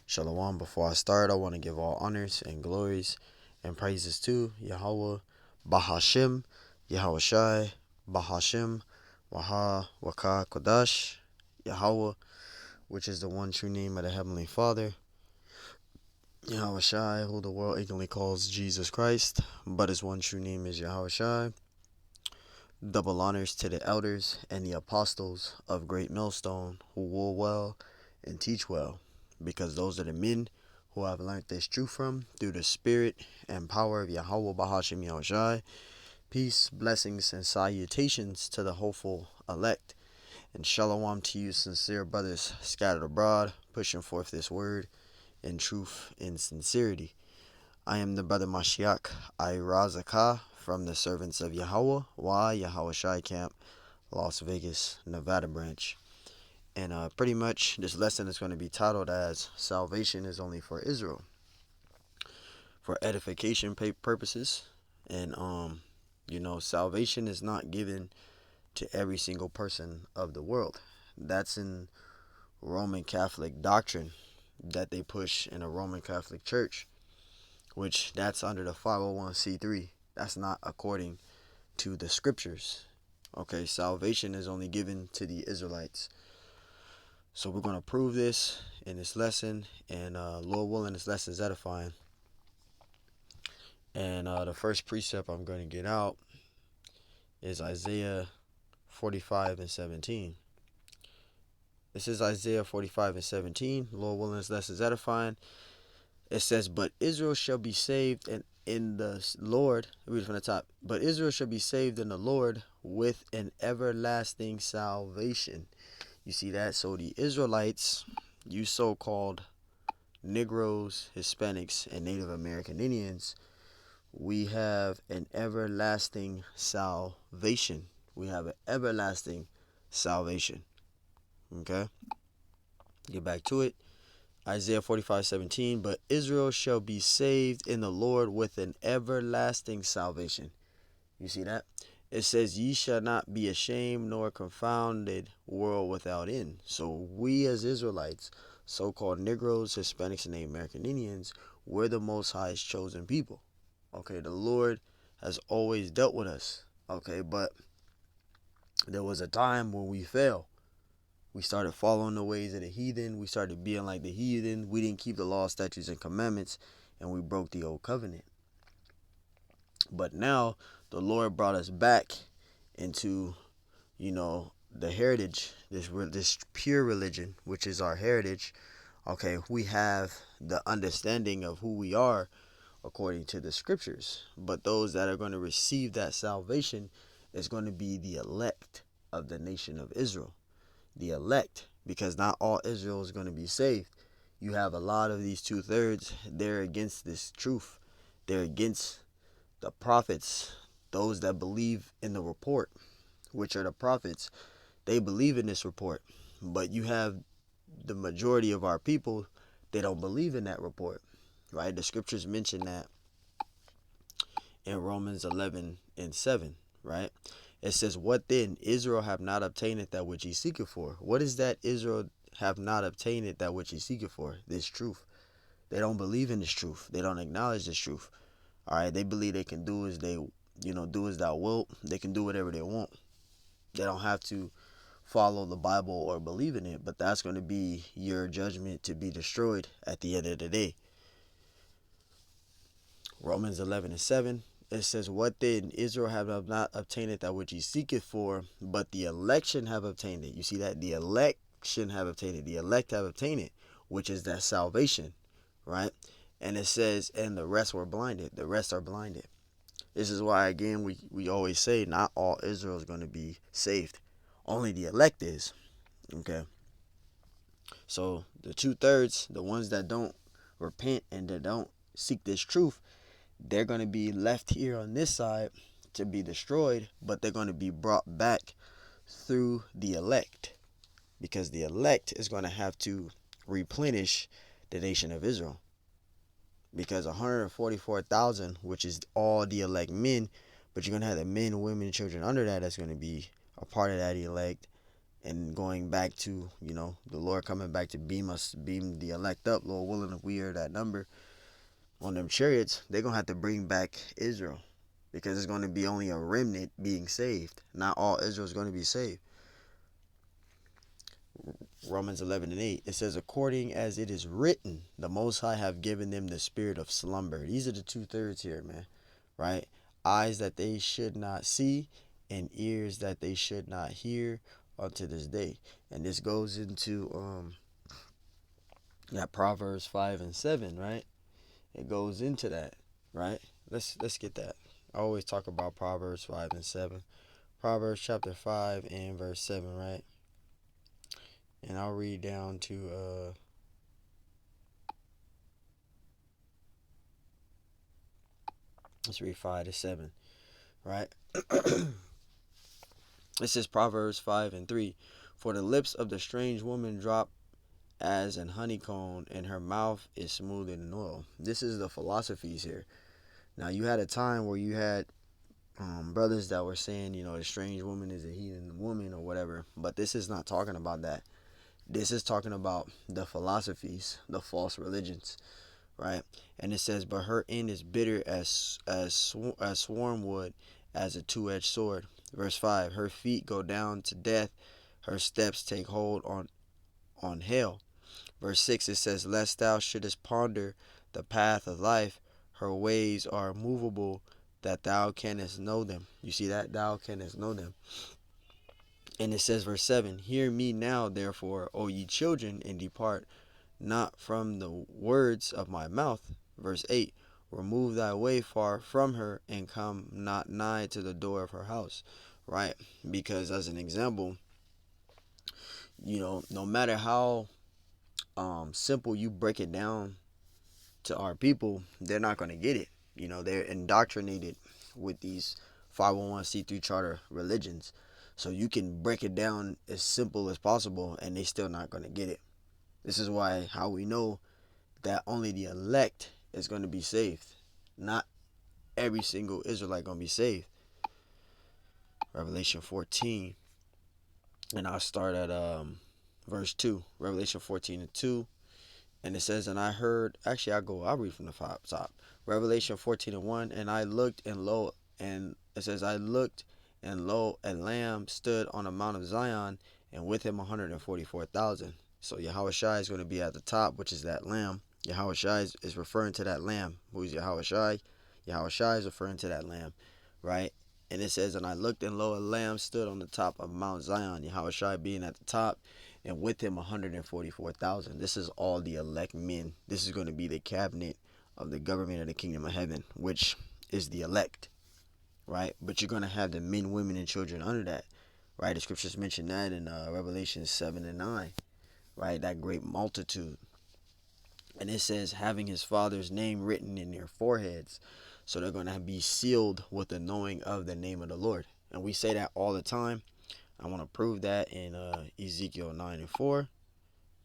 Shalom. Before I start, I want to give all honors and glories and praises to Yahweh, Bahashim, Yahweh Shai, Bahashim, Waha, Waka, Kodash, Yahweh, which is the one true name of the Heavenly Father, Yahweh Shai, who the world ignorantly calls Jesus Christ, but his one true name is Yahweh Shai. Double honors to the elders and the apostles of Great Millstone who rule well and teach well, because those are the men who have learned this truth from through the spirit and power of Yahweh Bahashim Yahushai. Peace, blessings, and salutations to the hopeful elect. And shalom to you, sincere brothers scattered abroad, pushing forth this word in truth and sincerity. I am the brother Mashiach Irazakah from the Servants of Yahweh, Yahweh Shai Camp, Las Vegas, Nevada branch. And pretty much this lesson is going to be titled as Salvation is Only for Israel, for edification purposes. And salvation is not given to every single person of the world. That's in Roman Catholic doctrine that they push in a Roman Catholic church, which that's under the 501c3. That's not according to the scriptures. Okay, salvation is only given to the Israelites. So we're going to prove this in this lesson, and Lord willing, this lesson is edifying. And the first precept I'm going to get out is Isaiah 45 and 17. This is Isaiah 45 and 17. Lord willing, this lesson is edifying. It says, "But Israel shall be saved in the Lord." Read it from the top. "But Israel shall be saved in the Lord with an everlasting salvation." You see that? So the Israelites, you so-called Negroes, Hispanics, and Native American Indians, we have an everlasting salvation. We have an everlasting salvation. Okay? Get back to it. Isaiah 45:17. "But Israel shall be saved in the Lord with an everlasting salvation." You see that? It says, "Ye shall not be ashamed nor confounded, world without end." So we as Israelites, so-called Negroes, Hispanics, and Native American Indians, we're the Most High's chosen people. Okay, the Lord has always dealt with us. Okay, but there was a time when we fell. We started following the ways of the heathen. We started being like the heathen. We didn't keep the law, statutes, and commandments, and we broke the old covenant. But now the Lord brought us back into, the heritage, this pure religion, which is our heritage. Okay, we have the understanding of who we are according to the scriptures. But those that are going to receive that salvation is going to be the elect of the nation of Israel. The elect, because not all Israel is going to be saved. You have a lot of these 2/3, they're against this truth. They're against the prophets, those that believe in the report, which are the prophets. They believe in this report. But you have the majority of our people, they don't believe in that report. Right? The scriptures mention that in Romans 11 and 7, right? It says, "What then? Israel have not obtained that which he seeketh for." What is that Israel have not obtained that which he seeketh for? This truth. They don't believe in this truth. They don't acknowledge this truth. All right, they believe they can do as do as thou wilt. They can do whatever they want. They don't have to follow the Bible or believe in it, but that's going to be your judgment to be destroyed at the end of the day. Romans 11 and 7, it says, "What then? Israel have not obtained that which he seeketh for, but the election have obtained it." You see that? The election have obtained it. The elect have obtained it, which is that salvation, right? And it says, "And the rest were blinded." The rest are blinded. This is why, again, we always say not all Israel is going to be saved. Only the elect is. Okay? So the 2/3, the ones that don't repent and that don't seek this truth, they're going to be left here on this side to be destroyed, but they're going to be brought back through the elect, because the elect is going to have to replenish the nation of Israel, because 144,000, which is all the elect men, but you're going to have the men, women, and children under that that's going to be a part of that elect, and going back to, the Lord coming back to beam the elect up, Lord willing, if we are that number on them chariots, they're going to have to bring back Israel, because it's going to be only a remnant being saved. Not all Israel is going to be saved. Romans 11:8, it says, according as it is written, the Most High have given them the spirit of slumber. These are the 2/3 here, man, right? Eyes that they should not see, and ears that they should not hear unto this day. And this goes into that Proverbs 5:7, right? It goes into that, right? Let's get that. I always talk about Proverbs 5:7. Proverbs chapter 5 and verse 7, right? And I'll read down to let's read 5-7, right? This is Proverbs 5:3. For the lips of the strange woman drop as an honeycomb, and her mouth is smoother than oil. This is the philosophies here. Now, you had a time where you had brothers that were saying, the strange woman is a heathen woman or whatever, but this is not talking about that. This is talking about the philosophies, the false religions, right? And it says, but her end is bitter as swarm wood, as a two-edged sword. Verse 5, her feet go down to death, her steps take hold on hell. Verse 6, it says, lest thou shouldest ponder the path of life, her ways are movable, that thou canst know them. You see that? Thou canst know them. And it says, verse 7, hear me now, therefore, O ye children, and depart not from the words of my mouth. Verse 8, remove thy way far from her, and come not nigh to the door of her house. Right? Because as an example, no matter how simple you break it down to our people, they're not going to get it. They're indoctrinated with these 501c3 charter religions. So you can break it down as simple as possible, and they still not going to get it. This is how we know that only the elect is going to be saved. Not every single Israelite going to be saved. Revelation 14. And I'll start at verse 2. Revelation 14:2. And it says, and I heard, actually I'll read from the top. Revelation 14:1, and I looked, and lo, and it says, I looked, and lo, a lamb stood on the Mount of Zion, and with him 144,000. So Yahushua is going to be at the top, which is that lamb. Yahushua is referring to that lamb. Who is Yahushua? Yahushua is referring to that lamb, right? And it says, and I looked, and lo, a lamb stood on the top of Mount Zion. Yahushua being at the top, and with him 144,000. This is all the elect men. This is going to be the cabinet of the government of the kingdom of heaven, which is the elect, right? But you're going to have the men, women, and children under that, right? The scriptures mention that in Revelation 7-9, right? That great multitude. And it says, having his father's name written in their foreheads. So they're going to be sealed with the knowing of the name of the Lord. And we say that all the time. I want to prove that in Ezekiel 9:4.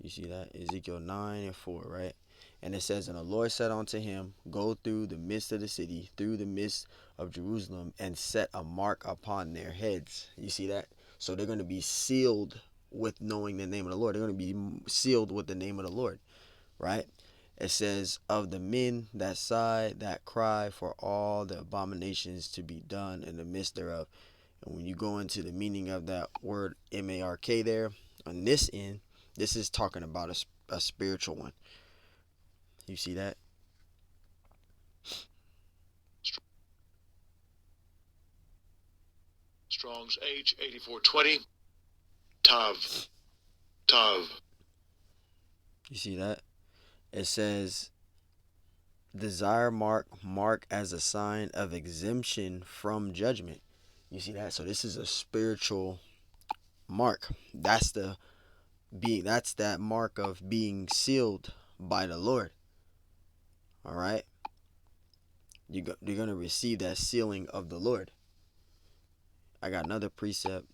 You see that? Ezekiel 9:4, right? And it says, and the Lord said unto him, go through the midst of the city, through the midst of Jerusalem, and set a mark upon their heads. You see that? So they're going to be sealed with knowing the name of the Lord. They're going to be sealed with the name of the Lord, right? It says, of the men that sigh, that cry for all the abominations to be done in the midst thereof. And when you go into the meaning of that word mark there, on this end, this is talking about a spiritual one. You see that? Strong's H8420. Tav. You see that? It says, desire mark as a sign of exemption from judgment. You see that? So this is a spiritual mark. That's that mark of being sealed by the Lord. All right? You're going to receive that sealing of the Lord. I got another precept,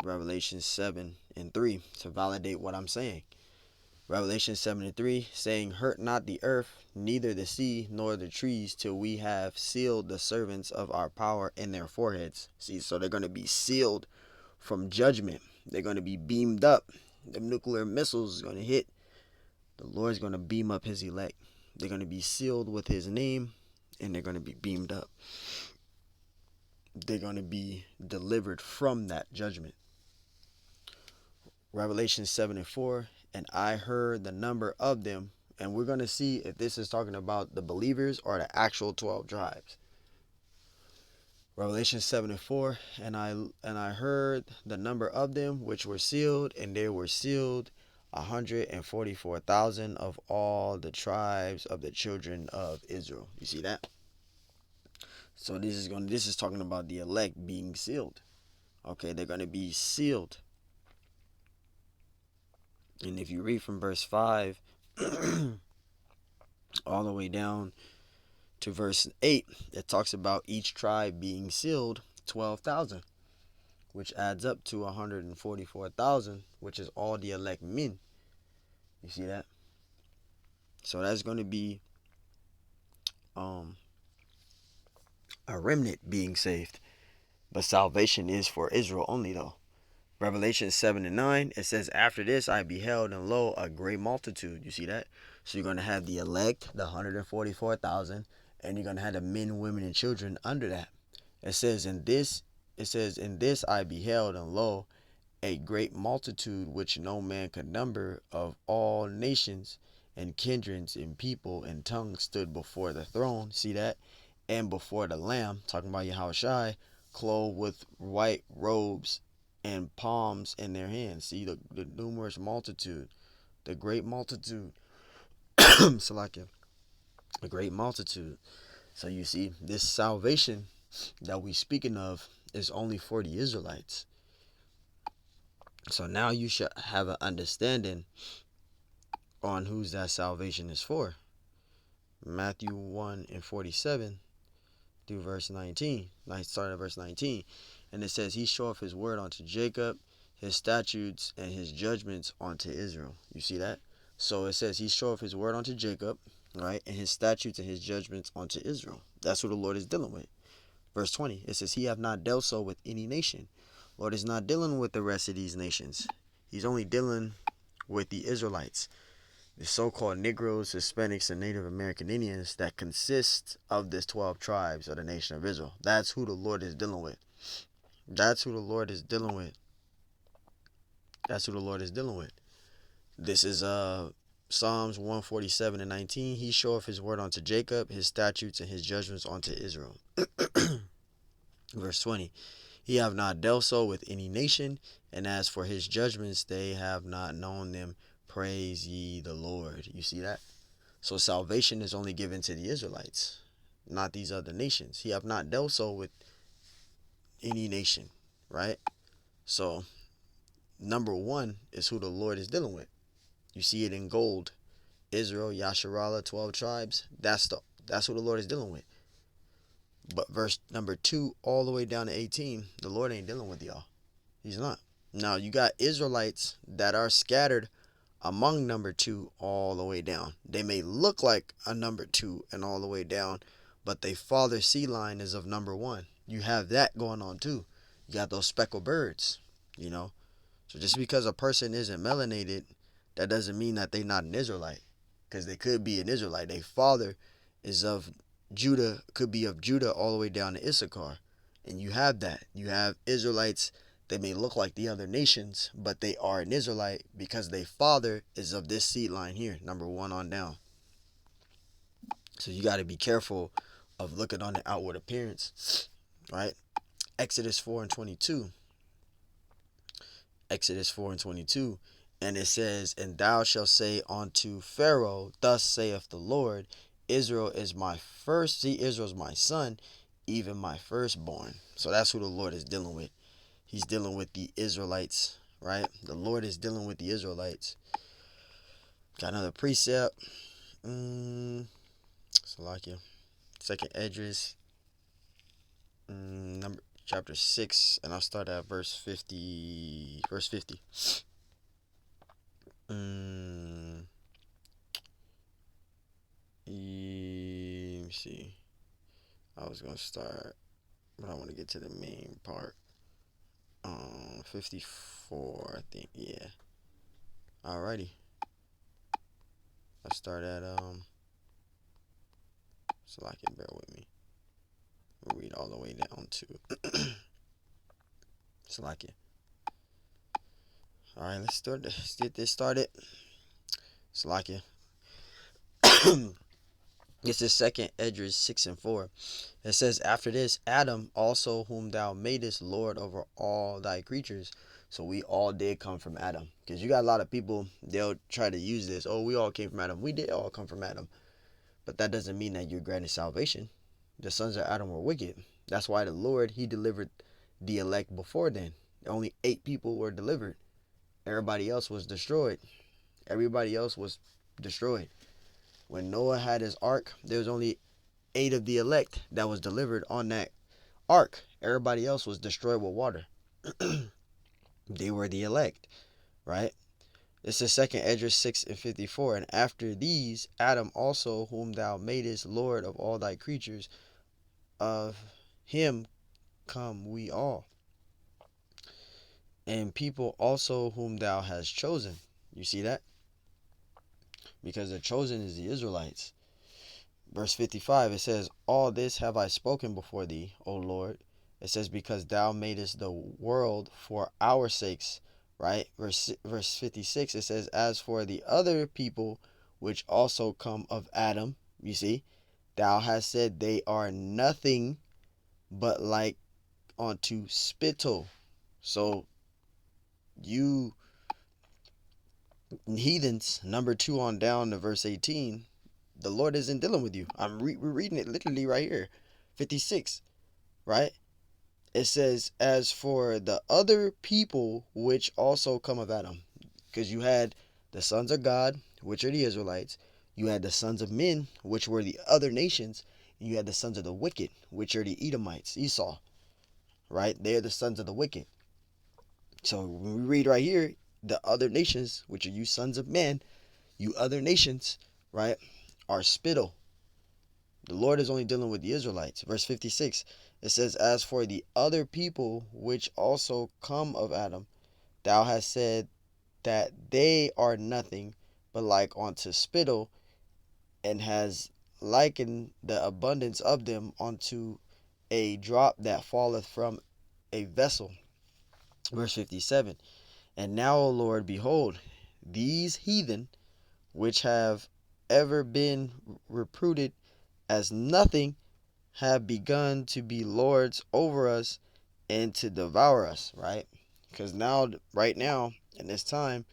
Revelation 7:3, to validate what I'm saying. Revelation 7:3, saying, hurt not the earth, neither the sea, nor the trees, till we have sealed the servants of our power in their foreheads. See, so they're going to be sealed from judgment. They're going to be beamed up. The nuclear missiles is going to hit. The Lord's going to beam up his elect. They're going to be sealed with his name, and they're going to be beamed up. They're going to be delivered from that judgment. Revelation 7:4, and I heard the number of them, and we're going to see if this is talking about the believers or the actual 12 tribes. Revelation 7:4, and I heard the number of them which were sealed, and there were sealed 144,000 of all the tribes of the children of Israel. You see that? So this is talking about the elect being sealed. Okay, they're going to be sealed. And if you read from verse 5 all the way down to verse 8, it talks about each tribe being sealed 12,000, which adds up to 144,000, which is all the elect men. You see that? So that's going to be a remnant being saved. But salvation is for Israel only, though. Revelation 7:9, it says, after this I beheld, and lo, a great multitude. You see that? So you're going to have the elect, the 144,000, and you're going to have the men, women, and children under that. It says, in this I beheld, and lo, a great multitude which no man could number, of all nations and kindreds and people and tongues, stood before the throne. See that? And before the Lamb, talking about Yahushua, clothed with white robes and palms in their hands. See the numerous multitude, the great multitude. Salakia, a great multitude. So you see, this salvation that we speaking of is only for the Israelites. So now you should have an understanding on whose that salvation is for. Matthew 1:47 through verse 19. Starting at verse 19. And it says, he showeth his word unto Jacob, his statutes and his judgments unto Israel. You see that? So it says he showeth his word unto Jacob, right? And his statutes and his judgments unto Israel. That's who the Lord is dealing with. Verse 20, it says, he have not dealt so with any nation. Lord is not dealing with the rest of these nations. He's only dealing with the Israelites, the so-called Negroes, Hispanics, and Native American Indians that consist of this 12 tribes of the nation of Israel. That's who the Lord is dealing with. That's who the Lord is dealing with. That's who the Lord is dealing with. This is Psalms 147:19. He showeth his word unto Jacob, his statutes and his judgments unto Israel. Verse 20. He have not dealt so with any nation, and as for his judgments, they have not known them. Praise ye the Lord. You see that? So salvation is only given to the Israelites, not these other nations. He have not dealt so with any nation, right? So number one is who the Lord is dealing with. You see it in gold. Israel, Yasharallah, 12 tribes. That's who the Lord is dealing with. But verse number 2 all the way down to 18, the Lord ain't dealing with y'all. He's not. Now you got Israelites that are scattered among number 2 all the way down. They may look like a number 2 and all the way down, but their father's seed line is of number 1. You have that going on too. You got those speckled birds, you know. So just because a person isn't melanated, that doesn't mean that they're not an Israelite, because they could be an Israelite. Their father is of Judah, could be of Judah all the way down to Issachar. And you have that. You have Israelites, they may look like the other nations, but they are an Israelite because their father is of this seed line here, number 1 on down. So you got to be careful of looking on the outward appearance, right? Exodus 4:22. Exodus 4:22. And it says, and thou shalt say unto Pharaoh, thus saith the Lord, Israel is my first, see, Israel is my son, even my firstborn. So that's who the Lord is dealing with. He's dealing with the Israelites, right? The Lord is dealing with the Israelites. Got another precept. Salakia. Second Esdras, chapter 6, and I'll start at verse 50. Verse 50. Let me see. I was gonna start, but I want to get to the main part. 54. 4, I think. Yeah. Alrighty. Let's start at so I can bear with me. We'll read all the way down to Salakia. Alright, let's get this started. Salakia. This is second Esdras 6 and 4. It says, after this, Adam also, whom thou madest Lord over all thy creatures. So we all did come from Adam. Because you got a lot of people, they'll try to use this. Oh, we all came from Adam. We did all come from Adam. But that doesn't mean that you're granted salvation. The sons of Adam were wicked. That's why the Lord, he delivered the elect before then. Only 8 people were delivered. Everybody else was destroyed. Everybody else was destroyed. When Noah had his ark, there was only 8 of the elect that was delivered on that ark. Everybody else was destroyed with water. They were the elect, right? This is second Esdras 6 and 54. And after these, Adam also, whom thou madest Lord of all thy creatures, of him come we all. And people also whom thou hast chosen. You see that? Because the chosen is the Israelites. Verse 55, it says, all this have I spoken before thee, O Lord. It says, because thou madest the world for our sakes, right? Verse 56, it says, as for the other people which also come of Adam, you see, thou hast said they are nothing but like unto spittle. So you heathens, number 2 on down to verse 18, the Lord isn't dealing with you. We're reading it literally right here. 56, right? It says, as for the other people which also come of Adam. Because you had the sons of God, which are the Israelites. You had the sons of men, which were the other nations. And you had the sons of the wicked, which are the Edomites, Esau. Right? They're the sons of the wicked. So when we read right here, the other nations, which are you sons of men, you other nations, right, are spittle. The Lord is only dealing with the Israelites. Verse 56, it says, as for the other people which also come of Adam, thou hast said that they are nothing but like unto spittle, and has likened the abundance of them unto a drop that falleth from a vessel. Verse 57, and now, O Lord, behold, these heathen, which have ever been reputed as nothing, have begun to be lords over us and to devour us, right? Because now, right now, in this time,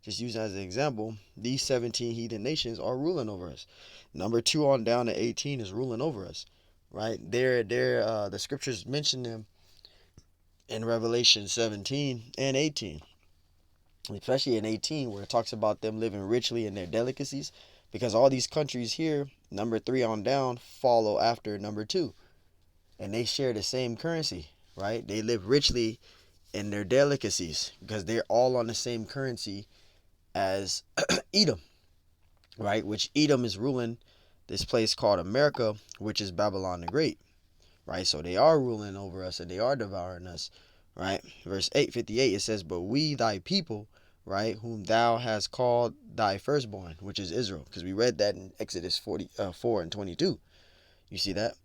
just using as an example, these 17 heathen nations are ruling over us. Number 2 on down to 18 is ruling over us, right? The scriptures mention them in Revelation 17 and 18, especially in 18, where it talks about them living richly in their delicacies, because all these countries here, number 3 on down, follow after number 2, and they share the same currency, right? They live richly in their delicacies because they're all on the same currency as Edom, right? Which Edom is ruling this place called America, which is Babylon the Great, right? So they are ruling over us and they are devouring us, right? Verse 858, it says, but we thy people, right, whom thou hast called thy firstborn, which is Israel, because we read that in Exodus 4 and 22. You see that?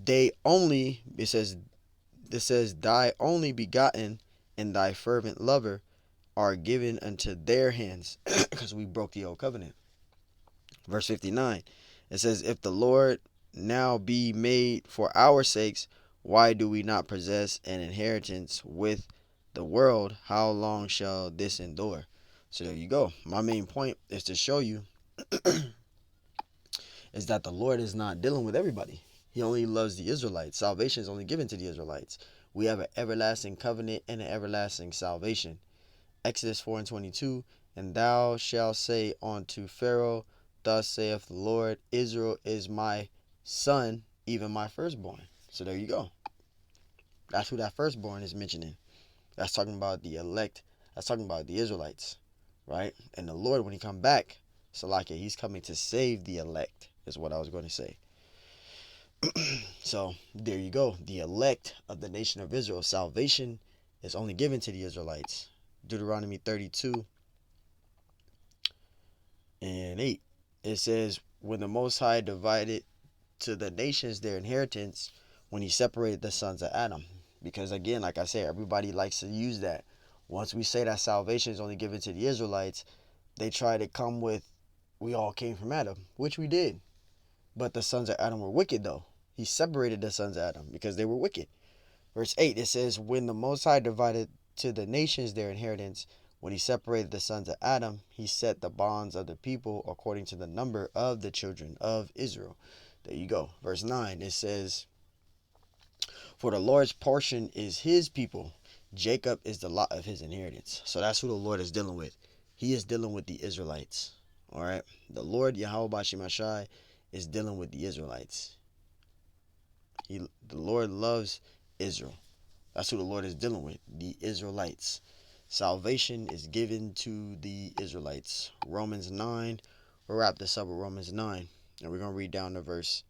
They only, it says thy only begotten and thy fervent lover are given unto their hands, because we broke the old covenant. Verse 59, it says, if the Lord now be made for our sakes, why do we not possess an inheritance with the world? How long shall this endure? So there you go. My main point is to show you is that the Lord is not dealing with everybody. He only loves the Israelites. Salvation is only given to the Israelites. We have an everlasting covenant and an everlasting salvation. Exodus 4 and 22, and thou shalt say unto Pharaoh, thus saith the Lord, Israel is my son, even my firstborn. So there you go. That's who that firstborn is mentioning. That's talking about the elect. That's talking about the Israelites, right? And the Lord, when he come back, Salakia, he's coming to save the elect, is what I was going to say. So there you go. The elect of the nation of Israel. Salvation is only given to the Israelites. Deuteronomy 32 and 8. It says, when the Most High divided to the nations their inheritance, when he separated the sons of Adam. Because again, like I said, everybody likes to use that. Once we say that salvation is only given to the Israelites, they try to come with, we all came from Adam, which we did. But the sons of Adam were wicked, though. He separated the sons of Adam because they were wicked. Verse 8, it says, when the Most High divided to the nations their inheritance, when he separated the sons of Adam, he set the bonds of the people according to the number of the children of Israel. There you go. Verse 9, it says, for the Lord's portion is his people. Jacob is the lot of his inheritance. So that's who the Lord is dealing with. He is dealing with the Israelites. All right. The Lord Yahweh Bashimashai is dealing with the Israelites. The Lord loves Israel. That's who the Lord is dealing with, the Israelites. Salvation is given to the Israelites. Romans 9. We'll wrap this up with Romans 9. And we're going to read down to verse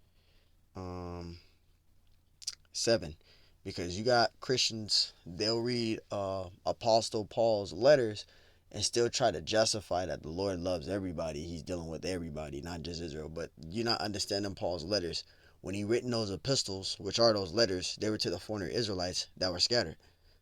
7. Because you got Christians, they'll read Apostle Paul's letters and still try to justify that the Lord loves everybody. He's dealing with everybody, not just Israel. But you're not understanding Paul's letters. When he written those epistles, which are those letters, they were to the foreigner Israelites that were scattered.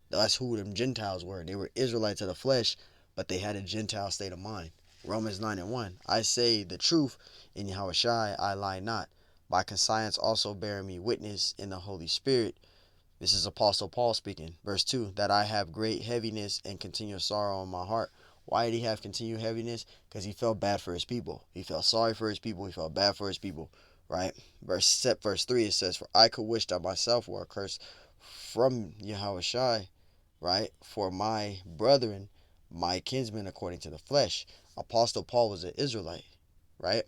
That's who them Gentiles were. They were Israelites of the flesh, but they had a Gentile state of mind. Romans 9 and 1. I say the truth in Yahushai, I lie not. My conscience also bearing me witness in the Holy Spirit. This is Apostle Paul speaking. Verse 2, that I have great heaviness and continual sorrow in my heart. Why did he have continued heaviness? Because he felt bad for his people. He felt sorry for his people. He felt bad for his people. Right? Verse 3, it says, for I could wish that myself were accursed from Yahushai, right? For my brethren, my kinsmen according to the flesh. Apostle Paul was an Israelite, right?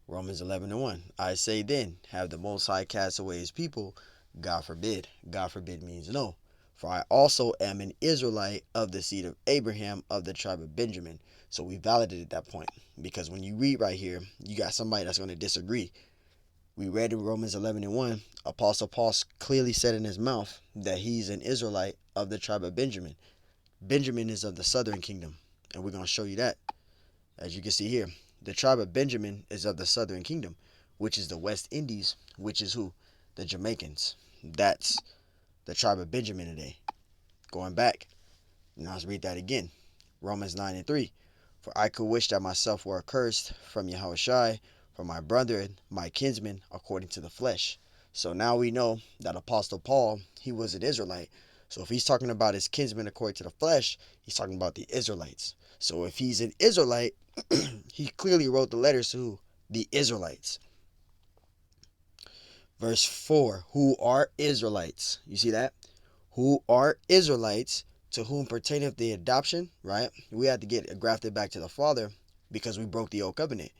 Romans 11 and 1. I say then, have the Most High cast away his people? God forbid. God forbid means no. For I also am an Israelite of the seed of Abraham of the tribe of Benjamin. So we validated that point. Because when you read right here, you got somebody that's going to disagree. We read in Romans 11 and 1, Apostle Paul clearly said in his mouth that he's an Israelite of the tribe of Benjamin. Benjamin is of the southern kingdom. And we're going to show you that. As you can see here, the tribe of Benjamin is of the southern kingdom, which is the West Indies, which is who? The Jamaicans. That's the tribe of Benjamin today. Going back. Now let's read that again. Romans 9 and 3. For I could wish that myself were accursed from Yahushai, from my brethren, my kinsmen, according to the flesh. So now we know that Apostle Paul, he was an Israelite. So if he's talking about his kinsmen according to the flesh, he's talking about the Israelites. So if he's an Israelite, he clearly wrote the letters to the Israelites. Verse 4, who are Israelites? You see that? Who are Israelites, to whom pertaineth the adoption, right? We had to get grafted back to the Father because we broke the old covenant.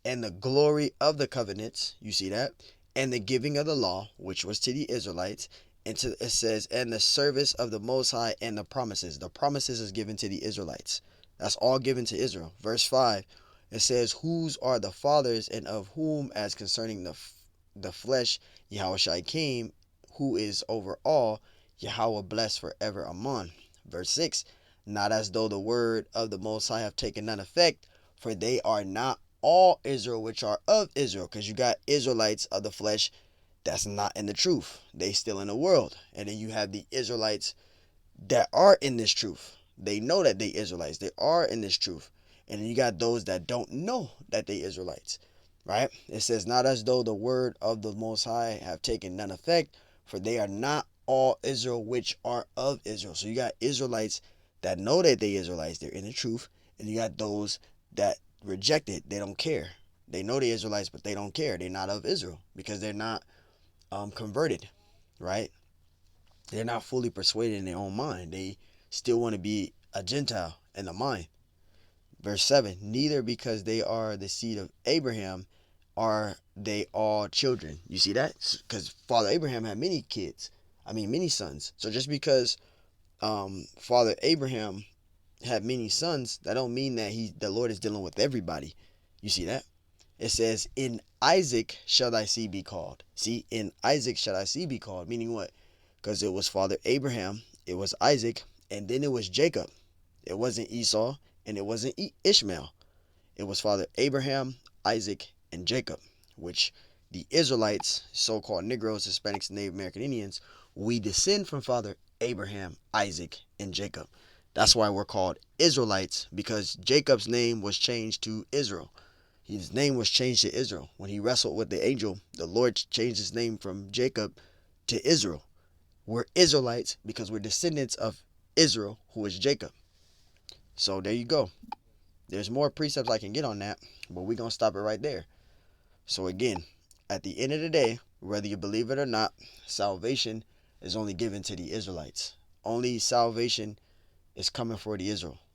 And the glory of the covenants, you see that? And the giving of the law, which was to the Israelites. And it says, and the service of the Most High and the promises. The promises is given to the Israelites. That's all given to Israel. Verse 5, it says, whose are the fathers, and of whom, as concerning the flesh, Yahushua came, who is over all, Yahweh blessed forever. Amen. Verse 6, not as though the word of the Most High have taken none effect, for they are not all Israel which are of Israel. Because you got Israelites of the flesh that's not in the truth. They still in the world. And then you have the Israelites that are in this truth. They know that they Israelites. They are in this truth. And then you got those that don't know that they Israelites. Right? It says, not as though the word of the Most High have taken none effect, for they are not all Israel which are of Israel. So you got Israelites that know that they Israelites. They're in the truth. And you got those that reject it. They don't care. They know the Israelites, but they don't care. They're not of Israel because they're not converted, right? They're not fully persuaded in their own mind. They still want to be a Gentile in the mind. Verse 7, neither because they are the seed of Abraham are they all children. You see that? Because Father Abraham had many kids. Many sons. So just because Father Abraham had many sons, that don't mean that the Lord is dealing with everybody. You see that? It says, in Isaac shall thy seed be called. See, in Isaac shall thy seed be called. Meaning what? Because it was Father Abraham, it was Isaac, And then it was Jacob. It wasn't Esau, and it wasn't Ishmael. It was Father Abraham, Isaac, and Jacob, which the Israelites, so-called Negroes, Hispanics, Native American Indians, we descend from Father Abraham, Isaac, and Jacob. That's why we're called Israelites, because Jacob's name was changed to Israel. His name was changed to Israel. When he wrestled with the angel, the Lord changed his name from Jacob to Israel. We're Israelites because we're descendants of Israel, who is Jacob. So there you go. There's more precepts I can get on that, but we're going to stop it right there. So again, at the end of the day, whether you believe it or not, salvation is only given to the Israelites. Only salvation is coming for the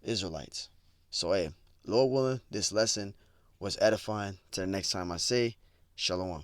Israelites. So hey, Lord willing, this lesson was edifying. Till the next time I say, Shalom.